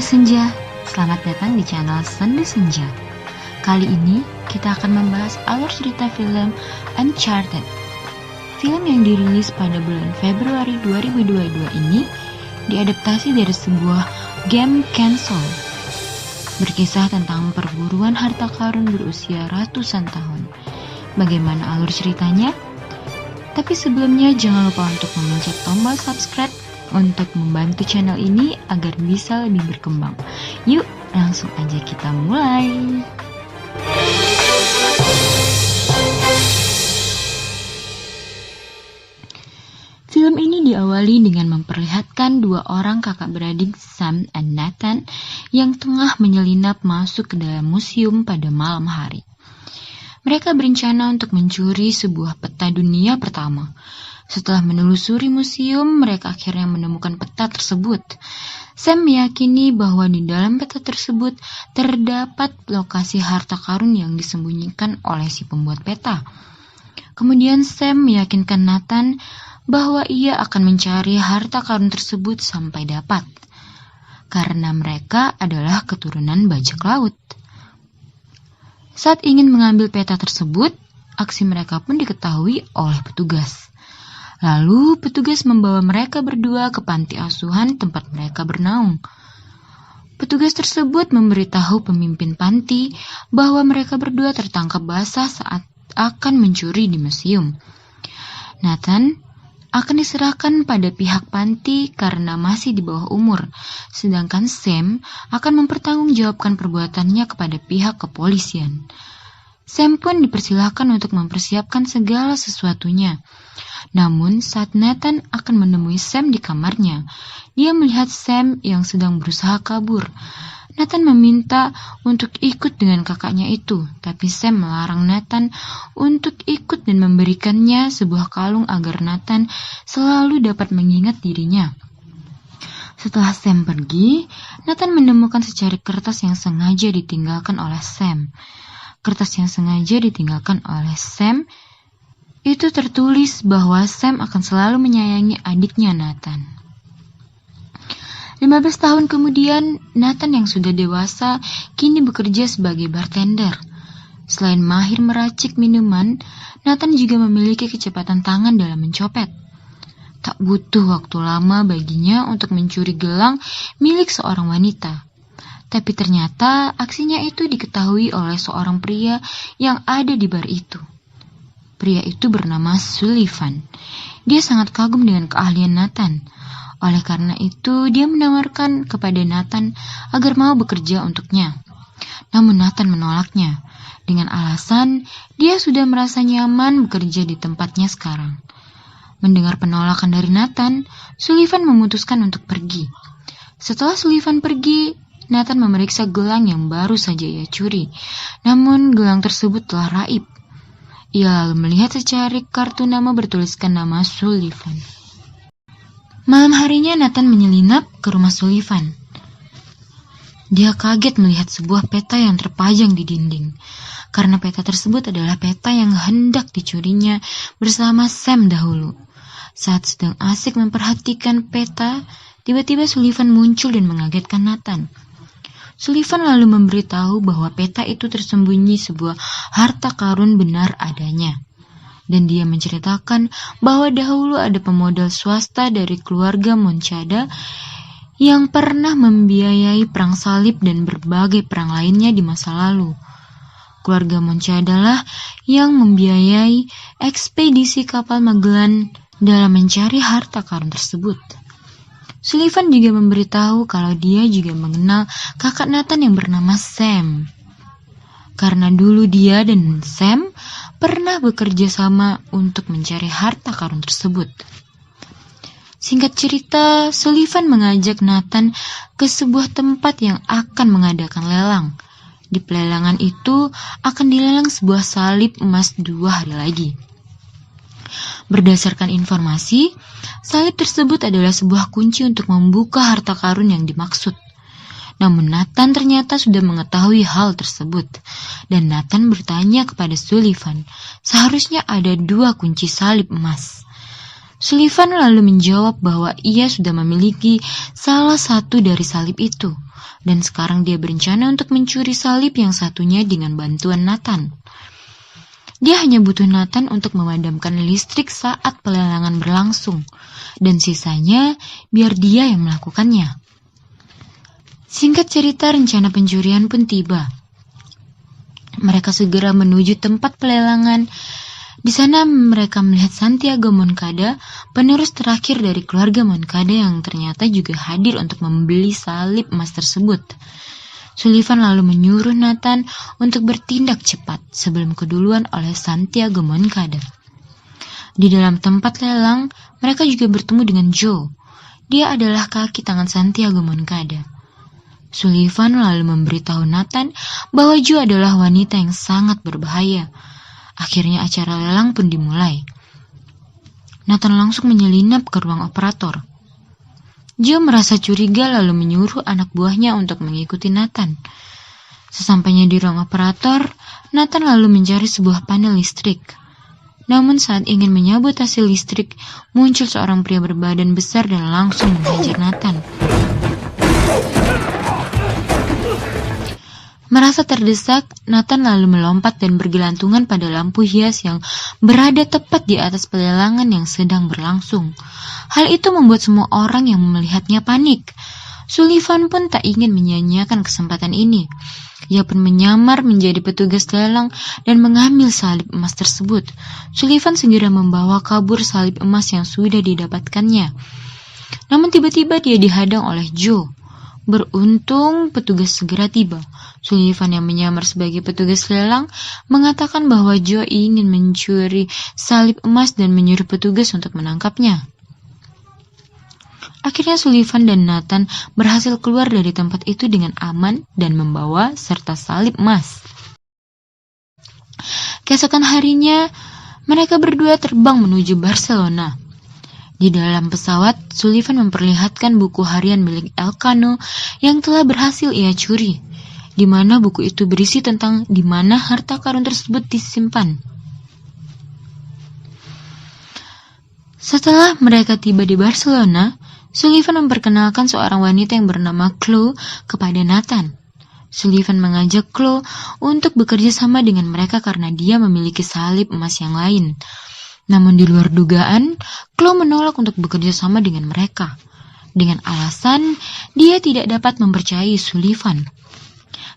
Senja, selamat datang di channel Sendu Senja. Kali ini kita akan membahas alur cerita film Uncharted. Film yang dirilis pada bulan Februari 2022 ini diadaptasi dari sebuah game console. Berkisah tentang perburuan harta karun berusia ratusan tahun. Bagaimana alur ceritanya? Tapi sebelumnya jangan lupa untuk memencet tombol subscribe untuk membantu channel ini agar bisa lebih berkembang. Yuk, langsung aja kita mulai. Film ini diawali dengan memperlihatkan dua orang kakak beradik Sam dan Nathan yang tengah menyelinap masuk ke dalam museum pada malam hari. Mereka berencana untuk mencuri sebuah peta dunia pertama. Setelah menelusuri museum, mereka akhirnya menemukan peta tersebut. Sam meyakini bahwa di dalam peta tersebut terdapat lokasi harta karun yang disembunyikan oleh si pembuat peta. Kemudian Sam meyakinkan Nathan bahwa ia akan mencari harta karun tersebut sampai dapat, karena mereka adalah keturunan bajak laut. Saat ingin mengambil peta tersebut, aksi mereka pun diketahui oleh petugas. Lalu petugas membawa mereka berdua ke panti asuhan tempat mereka bernaung. Petugas tersebut memberitahu pemimpin panti bahwa mereka berdua tertangkap basah saat akan mencuri di museum. Nathan akan diserahkan pada pihak panti karena masih di bawah umur, sedangkan Sam akan mempertanggungjawabkan perbuatannya kepada pihak kepolisian. Sam pun dipersilahkan untuk mempersiapkan segala sesuatunya. Namun saat Nathan akan menemui Sam di kamarnya, dia melihat Sam yang sedang berusaha kabur. Nathan meminta untuk ikut dengan kakaknya itu, tapi Sam melarang Nathan untuk ikut dan memberikannya sebuah kalung agar Nathan selalu dapat mengingat dirinya. Setelah Sam pergi, Nathan menemukan secari kertas yang sengaja ditinggalkan oleh Sam. Kertas yang sengaja ditinggalkan oleh Sam itu tertulis bahwa Sam akan selalu menyayangi adiknya Nathan. 15 tahun kemudian, Nathan yang sudah dewasa kini bekerja sebagai bartender. Selain mahir meracik minuman, Nathan juga memiliki kecepatan tangan dalam mencopet. Tak butuh waktu lama baginya untuk mencuri gelang milik seorang wanita. Tapi ternyata aksinya itu diketahui oleh seorang pria yang ada di bar itu. Pria itu bernama Sullivan. Dia sangat kagum dengan keahlian Nathan. Oleh karena itu, dia menawarkan kepada Nathan agar mau bekerja untuknya. Namun Nathan menolaknya, dengan alasan dia sudah merasa nyaman bekerja di tempatnya sekarang. Mendengar penolakan dari Nathan, Sullivan memutuskan untuk pergi. Setelah Sullivan pergi, Nathan memeriksa gelang yang baru saja ia curi. Namun gelang tersebut telah raib. Ia lalu melihat secari kartu nama bertuliskan nama Sullivan. Malam harinya Nathan menyelinap ke rumah Sullivan. Dia kaget melihat sebuah peta yang terpajang di dinding. Karena peta tersebut adalah peta yang hendak dicurinya bersama Sam dahulu. Saat sedang asik memperhatikan peta, tiba-tiba Sullivan muncul dan mengagetkan Nathan. Sullivan lalu memberitahu bahwa peta itu tersembunyi sebuah harta karun benar adanya. Dan dia menceritakan bahwa dahulu ada pemodal swasta dari keluarga Monchada yang pernah membiayai perang salib dan berbagai perang lainnya di masa lalu. Keluarga Monchada lah yang membiayai ekspedisi kapal Magellan dalam mencari harta karun tersebut. Sullivan juga memberitahu kalau dia juga mengenal kakak Nathan yang bernama Sam. Karena dulu dia dan Sam pernah bekerja sama untuk mencari harta karun tersebut. Singkat cerita, Sullivan mengajak Nathan ke sebuah tempat yang akan mengadakan lelang. Di pelelangan itu akan dilelang sebuah salib emas 2 hari lagi. Berdasarkan informasi, salib tersebut adalah sebuah kunci untuk membuka harta karun yang dimaksud. Namun Nathan ternyata sudah mengetahui hal tersebut. Dan Nathan bertanya kepada Sullivan, seharusnya ada 2 kunci salib emas. Sullivan lalu menjawab bahwa ia sudah memiliki salah satu dari salib itu. dan sekarang dia berencana untuk mencuri salib yang satunya dengan bantuan Nathan. Dia hanya butuh Nathan untuk memadamkan listrik saat pelelangan berlangsung, dan sisanya biar dia yang melakukannya. Singkat cerita, rencana pencurian pun tiba. Mereka segera menuju tempat pelelangan. Di sana mereka melihat Santiago Moncada, penerus terakhir dari keluarga Moncada yang ternyata juga hadir untuk membeli salib emas tersebut. Sullivan lalu menyuruh Nathan untuk bertindak cepat sebelum keduluan oleh Santiago Moncada. Di dalam tempat lelang, mereka juga bertemu dengan Joe. Dia adalah kaki tangan Santiago Moncada. Sullivan lalu memberitahu Nathan bahwa Joe adalah wanita yang sangat berbahaya. Akhirnya acara lelang pun dimulai. Nathan langsung menyelinap ke ruang operator. Joe merasa curiga lalu menyuruh anak buahnya untuk mengikuti Nathan. Sesampainya di ruang operator, Nathan lalu mencari sebuah panel listrik. Namun saat ingin menyabut hasil listrik, muncul seorang pria berbadan besar dan langsung menghajar Nathan. Merasa terdesak, Nathan lalu melompat dan bergelantungan pada lampu hias yang berada tepat di atas pelelangan yang sedang berlangsung. Hal itu membuat semua orang yang melihatnya panik. Sullivan pun tak ingin menyia-nyiakan kesempatan ini. Ia pun menyamar menjadi petugas lelang dan mengambil salib emas tersebut. Sullivan segera membawa kabur salib emas yang sudah didapatkannya. Namun tiba-tiba dia dihadang oleh Joe. Beruntung petugas segera tiba. Sullivan yang menyamar sebagai petugas lelang mengatakan bahwa Joe ingin mencuri salib emas dan menyuruh petugas untuk menangkapnya. Akhirnya Sullivan dan Nathan berhasil keluar dari tempat itu dengan aman dan membawa serta salib emas. Keesokan harinya, mereka berdua terbang menuju Barcelona. Di dalam pesawat, Sullivan memperlihatkan buku harian milik Elcano yang telah berhasil ia curi, di mana buku itu berisi tentang di mana harta karun tersebut disimpan. Setelah mereka tiba di Barcelona, Sullivan memperkenalkan seorang wanita yang bernama Chloe kepada Nathan. Sullivan mengajak Chloe untuk bekerja sama dengan mereka karena dia memiliki salib emas yang lain. Namun di luar dugaan, Chloe menolak untuk bekerja sama dengan mereka. Dengan alasan dia tidak dapat mempercayai Sullivan.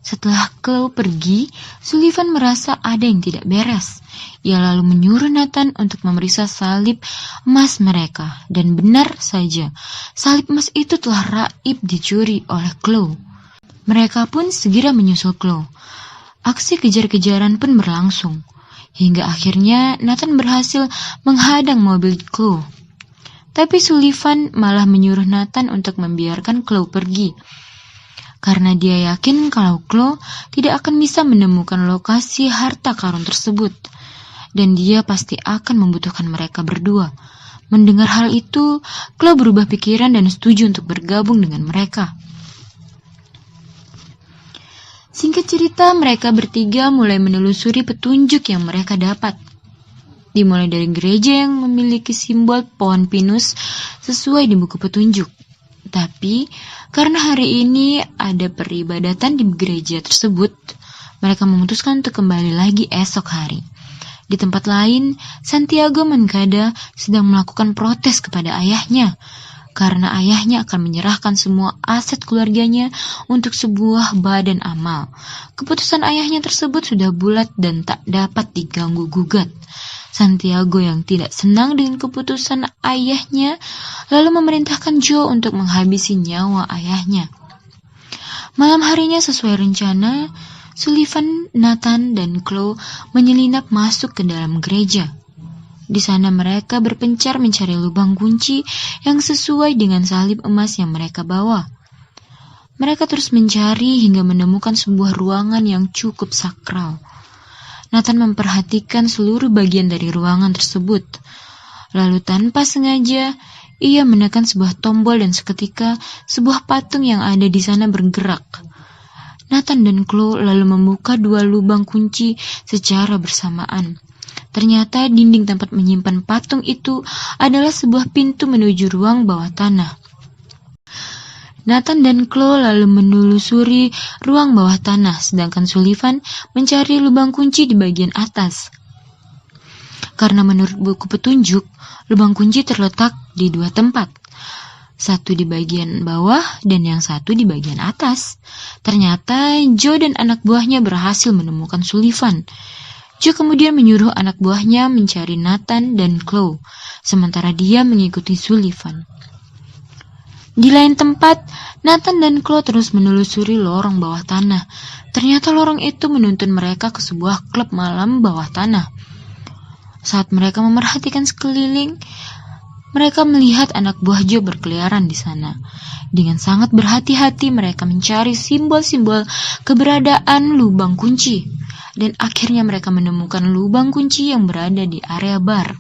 Setelah Chloe pergi, Sullivan merasa ada yang tidak beres. Ia lalu menyuruh Nathan untuk memeriksa salib emas mereka. Dan benar saja, salib emas itu telah raib dicuri oleh Chloe. Mereka pun segera menyusul Chloe. Aksi kejar-kejaran pun berlangsung. Hingga akhirnya Nathan berhasil menghadang mobil Chloe. Tapi Sullivan malah menyuruh Nathan untuk membiarkan Chloe pergi. Karena dia yakin kalau Chloe tidak akan bisa menemukan lokasi harta karun tersebut. Dan dia pasti akan membutuhkan mereka berdua. Mendengar hal itu, Chloe berubah pikiran dan setuju untuk bergabung dengan mereka. Singkat cerita, mereka bertiga mulai menelusuri petunjuk yang mereka dapat. Dimulai dari gereja yang memiliki simbol pohon pinus sesuai di buku petunjuk. Tapi, karena hari ini ada peribadatan di gereja tersebut, mereka memutuskan untuk kembali lagi esok hari. Di tempat lain, Santiago Moncada sedang melakukan protes kepada ayahnya, karena ayahnya akan menyerahkan semua aset keluarganya untuk sebuah badan amal. Keputusan ayahnya tersebut sudah bulat dan tak dapat diganggu-gugat. Santiago yang tidak senang dengan keputusan ayahnya, lalu memerintahkan Joe untuk menghabisi nyawa ayahnya. Malam harinya sesuai rencana, Sullivan, Nathan, dan Chloe menyelinap masuk ke dalam gereja. Di sana mereka berpencar mencari lubang kunci yang sesuai dengan salib emas yang mereka bawa. Mereka terus mencari hingga menemukan sebuah ruangan yang cukup sakral. Nathan memperhatikan seluruh bagian dari ruangan tersebut. Lalu tanpa sengaja, ia menekan sebuah tombol dan seketika sebuah patung yang ada di sana bergerak. Nathan dan Chloe lalu membuka dua lubang kunci secara bersamaan. Ternyata dinding tempat menyimpan patung itu adalah sebuah pintu menuju ruang bawah tanah. Nathan dan Chloe lalu menelusuri ruang bawah tanah, sedangkan Sullivan mencari lubang kunci di bagian atas. Karena menurut buku petunjuk, lubang kunci terletak di 2 tempat. Satu di bagian bawah dan yang satu di bagian atas. Ternyata Joe dan anak buahnya berhasil menemukan Sullivan. Joe kemudian menyuruh anak buahnya mencari Nathan dan Chloe, sementara dia mengikuti Sullivan. Di lain tempat, Nathan dan Chloe terus menelusuri lorong bawah tanah. Ternyata lorong itu menuntun mereka ke sebuah klub malam bawah tanah. Saat mereka memerhatikan sekeliling, mereka melihat anak buah Joe berkeliaran di sana. Dengan sangat berhati-hati mereka mencari simbol-simbol keberadaan lubang kunci. Dan akhirnya mereka menemukan lubang kunci yang berada di area bar.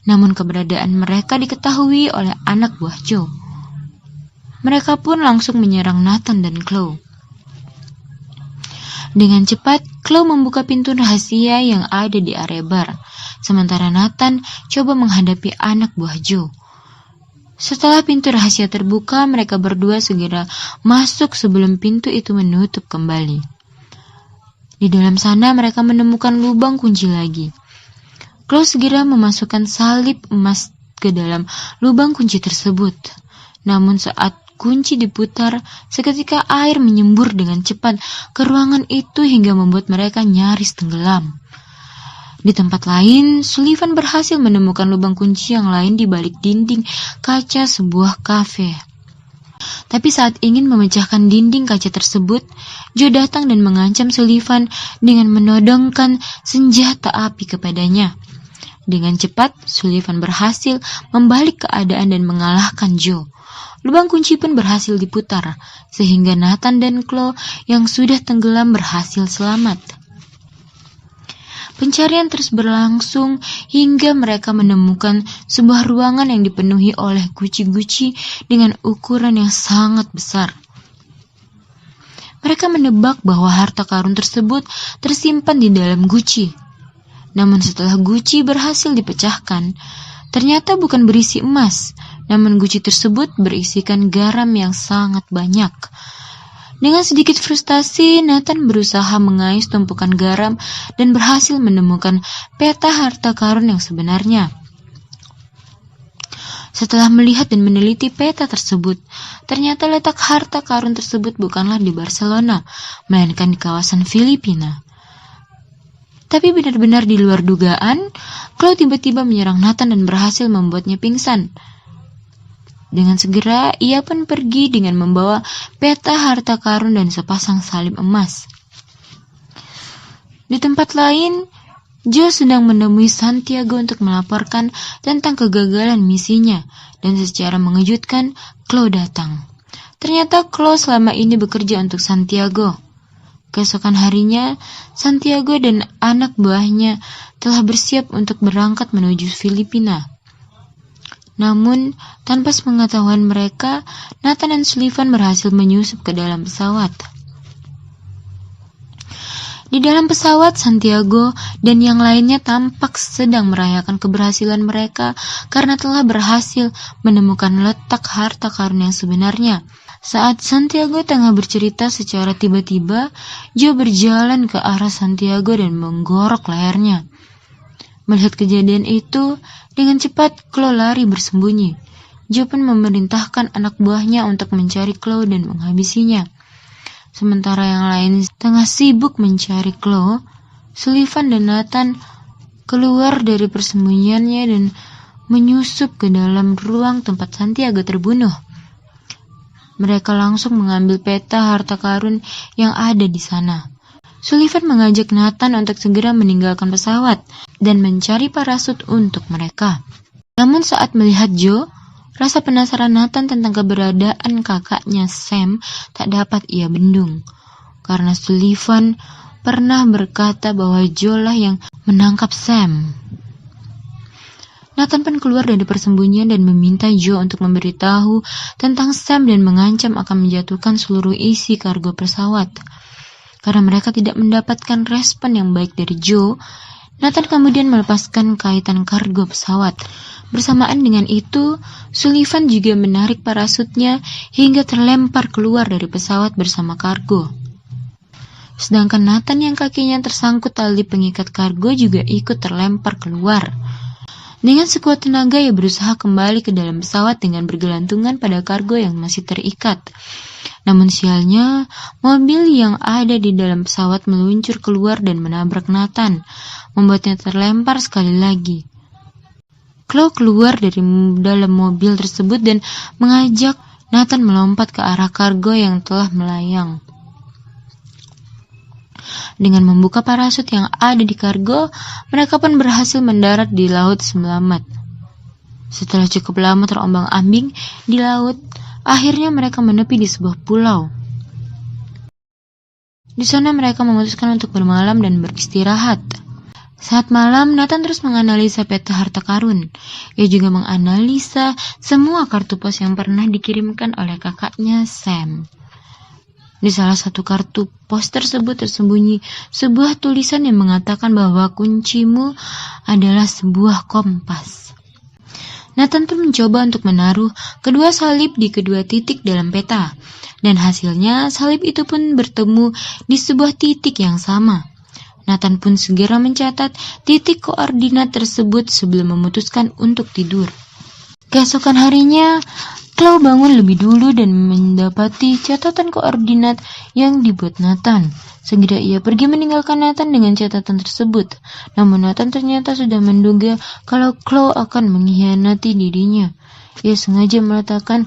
Namun keberadaan mereka diketahui oleh anak buah Joe. Mereka pun langsung menyerang Nathan dan Chloe. Dengan cepat, Chloe membuka pintu rahasia yang ada di area bar, sementara Nathan coba menghadapi anak buah Joe. Setelah pintu rahasia terbuka, mereka berdua segera masuk sebelum pintu itu menutup kembali. Di dalam sana mereka menemukan lubang kunci lagi. Chloe segera memasukkan salib emas ke dalam lubang kunci tersebut. Namun saat kunci diputar, seketika air menyembur dengan cepat ke ruangan itu hingga membuat mereka nyaris tenggelam. Di tempat lain, Sullivan berhasil menemukan lubang kunci yang lain di balik dinding kaca sebuah kafe. Tapi saat ingin memecahkan dinding kaca tersebut, Joe datang dan mengancam Sullivan dengan menodongkan senjata api kepadanya. Dengan cepat, Sullivan berhasil membalik keadaan dan mengalahkan Joe. Lubang kunci pun berhasil diputar, sehingga Nathan dan Chloe yang sudah tenggelam berhasil selamat. Pencarian terus berlangsung hingga mereka menemukan sebuah ruangan yang dipenuhi oleh guci-guci dengan ukuran yang sangat besar. Mereka menebak bahwa harta karun tersebut tersimpan di dalam guci. Namun setelah guci berhasil dipecahkan, ternyata bukan berisi emas, namun guci tersebut berisikan garam yang sangat banyak. Dengan sedikit frustasi, Nathan berusaha mengais tumpukan garam dan berhasil menemukan peta harta karun yang sebenarnya. Setelah melihat dan meneliti peta tersebut, ternyata letak harta karun tersebut bukanlah di Barcelona, melainkan di kawasan Filipina. Tapi benar-benar di luar dugaan, Chloe tiba-tiba menyerang Nathan dan berhasil membuatnya pingsan. Dengan segera, ia pun pergi dengan membawa peta harta karun dan sepasang salib emas. Di tempat lain, Joe sedang menemui Santiago untuk melaporkan tentang kegagalan misinya, dan secara mengejutkan, Chloe datang. Ternyata Chloe selama ini bekerja untuk Santiago. Keesokan harinya, Santiago dan anak buahnya telah bersiap untuk berangkat menuju Filipina. Namun, tanpa sepengetahuan mereka, Nathan dan Sullivan berhasil menyusup ke dalam pesawat. Di dalam pesawat, Santiago dan yang lainnya tampak sedang merayakan keberhasilan mereka karena telah berhasil menemukan letak harta karun yang sebenarnya. Saat Santiago tengah bercerita secara tiba-tiba, Joe berjalan ke arah Santiago dan menggorok lehernya. Melihat kejadian itu, dengan cepat Chloe lari bersembunyi. Joe pun memerintahkan anak buahnya untuk mencari Chloe dan menghabisinya. Sementara yang lain tengah sibuk mencari Chloe, Sullivan dan Nathan keluar dari persembunyiannya dan menyusup ke dalam ruang tempat Santiago terbunuh. Mereka langsung mengambil peta harta karun yang ada di sana. Sullivan mengajak Nathan untuk segera meninggalkan pesawat dan mencari parasut untuk mereka. Namun saat melihat Joe, rasa penasaran Nathan tentang keberadaan kakaknya Sam tak dapat ia bendung. Karena Sullivan pernah berkata bahwa Joe lah yang menangkap Sam. Nathan pun keluar dari persembunyian dan meminta Joe untuk memberitahu tentang Sam dan mengancam akan menjatuhkan seluruh isi kargo pesawat. Karena mereka tidak mendapatkan respon yang baik dari Joe, Nathan kemudian melepaskan kaitan kargo pesawat. Bersamaan dengan itu, Sullivan juga menarik parasutnya hingga terlempar keluar dari pesawat bersama kargo. Sedangkan Nathan yang kakinya tersangkut tali pengikat kargo juga ikut terlempar keluar. Dengan sekuat tenaga ia berusaha kembali ke dalam pesawat dengan bergelantungan pada kargo yang masih terikat. Namun sialnya, mobil yang ada di dalam pesawat meluncur keluar dan menabrak Nathan, membuatnya terlempar sekali lagi. Chloe keluar dari dalam mobil tersebut dan mengajak Nathan melompat ke arah kargo yang telah melayang. Dengan membuka parasut yang ada di kargo, mereka pun berhasil mendarat di laut selamat. Setelah cukup lama terombang-ambing di laut, akhirnya mereka menepi di sebuah pulau. Di sana mereka memutuskan untuk bermalam dan beristirahat. Saat malam, Nathan terus menganalisa peta harta karun. Ia juga menganalisa semua kartu pos yang pernah dikirimkan oleh kakaknya Sam. Di salah satu kartu pos tersebut tersembunyi sebuah tulisan yang mengatakan bahwa kuncimu adalah sebuah kompas. Nathan pun mencoba untuk menaruh kedua salib di kedua titik dalam peta, dan hasilnya salib itu pun bertemu di sebuah titik yang sama. Nathan pun segera mencatat titik koordinat tersebut sebelum memutuskan untuk tidur. Keesokan harinya, Chloe bangun lebih dulu dan mendapati catatan koordinat yang dibuat Nathan. Segera ia pergi meninggalkan Nathan dengan catatan tersebut. Namun Nathan ternyata sudah menduga kalau Chloe akan mengkhianati dirinya. Ia sengaja meletakkan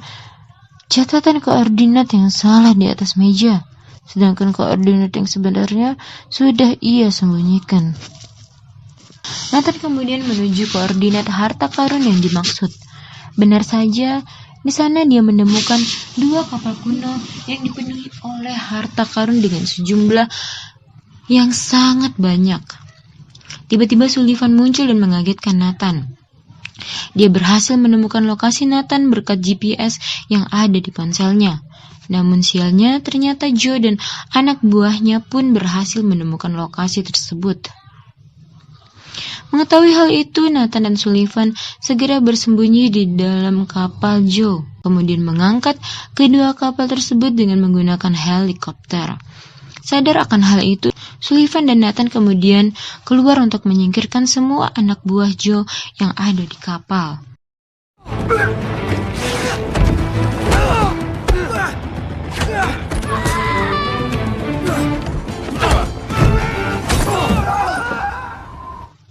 catatan koordinat yang salah di atas meja, sedangkan koordinat yang sebenarnya sudah ia sembunyikan. Nathan kemudian menuju koordinat harta karun yang dimaksud. Benar saja, di sana dia menemukan dua kapal kuno yang dipenuhi oleh harta karun dengan sejumlah yang sangat banyak. Tiba-tiba Sullivan muncul dan mengagetkan Nathan. Dia berhasil menemukan lokasi Nathan berkat GPS yang ada di ponselnya. Namun sialnya, ternyata Joe dan anak buahnya pun berhasil menemukan lokasi tersebut. Mengetahui hal itu, Nathan dan Sullivan segera bersembunyi di dalam kapal Joe, kemudian mengangkat kedua kapal tersebut dengan menggunakan helikopter. Sadar akan hal itu, Sullivan dan Nathan kemudian keluar untuk menyingkirkan semua anak buah Joe yang ada di kapal.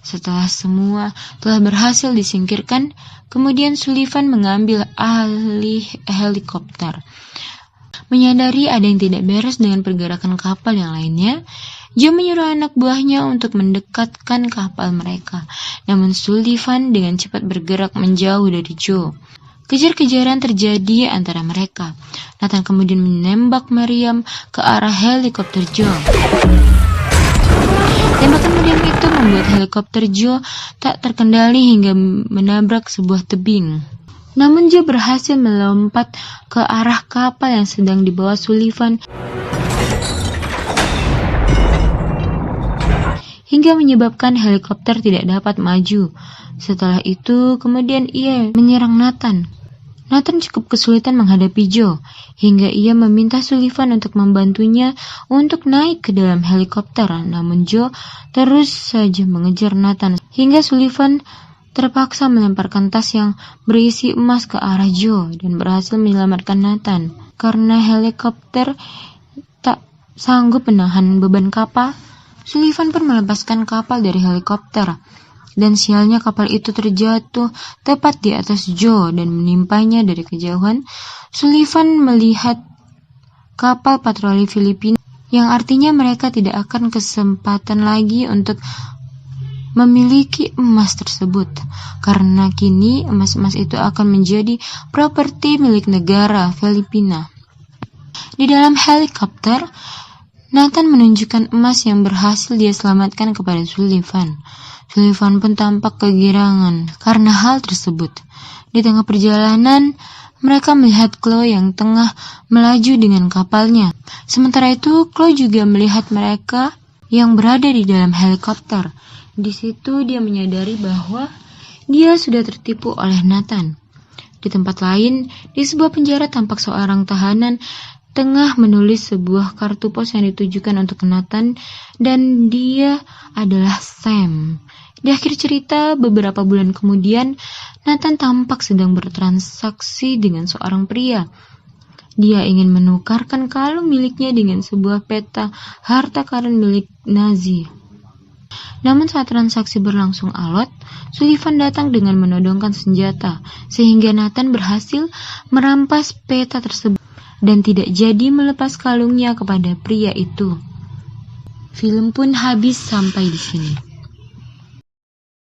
Setelah semua telah berhasil disingkirkan, kemudian Sullivan mengambil alih helikopter. Menyadari ada yang tidak beres dengan pergerakan kapal yang lainnya, Joe menyuruh anak buahnya untuk mendekatkan kapal mereka. Namun Sullivan dengan cepat bergerak menjauh dari Joe. Kejar-kejaran terjadi antara mereka. Nathan kemudian menembak meriam ke arah helikopter Joe. Tembakan meriam itu membuat helikopter Joe tak terkendali hingga menabrak sebuah tebing. Namun Joe berhasil melompat ke arah kapal yang sedang dibawa Sullivan hingga menyebabkan helikopter tidak dapat maju. Setelah itu, kemudian ia menyerang Nathan. Nathan cukup kesulitan menghadapi Joe, hingga ia meminta Sullivan untuk membantunya untuk naik ke dalam helikopter. Namun Joe terus saja mengejar Nathan, hingga Sullivan terpaksa melemparkan tas yang berisi emas ke arah Joe dan berhasil menyelamatkan Nathan. Karena helikopter tak sanggup menahan beban kapal, Sullivan pun melepaskan kapal dari helikopter. Dan sialnya kapal itu terjatuh tepat di atas Joe dan menimpanya dari kejauhan. Sullivan melihat kapal patroli Filipina, yang artinya mereka tidak akan kesempatan lagi untuk memiliki emas tersebut, karena kini emas-emas itu akan menjadi properti milik negara Filipina. Di dalam helikopter, Nathan menunjukkan emas yang berhasil dia selamatkan kepada Sullivan. Sullivan pun tampak kegirangan karena hal tersebut. Di tengah perjalanan, mereka melihat Chloe yang tengah melaju dengan kapalnya. Sementara itu, Chloe juga melihat mereka yang berada di dalam helikopter. Di situ dia menyadari bahwa dia sudah tertipu oleh Nathan. Di tempat lain, di sebuah penjara tampak seorang tahanan tengah menulis sebuah kartu pos yang ditujukan untuk Nathan, dan dia adalah Sam. Di akhir cerita, beberapa bulan kemudian, Nathan tampak sedang bertransaksi dengan seorang pria. Dia ingin menukarkan kalung miliknya dengan sebuah peta harta karun milik Nazi. Namun saat transaksi berlangsung alot, Sullivan datang dengan menodongkan senjata, sehingga Nathan berhasil merampas peta tersebut dan tidak jadi melepas kalungnya kepada pria itu. Film pun habis sampai di sini.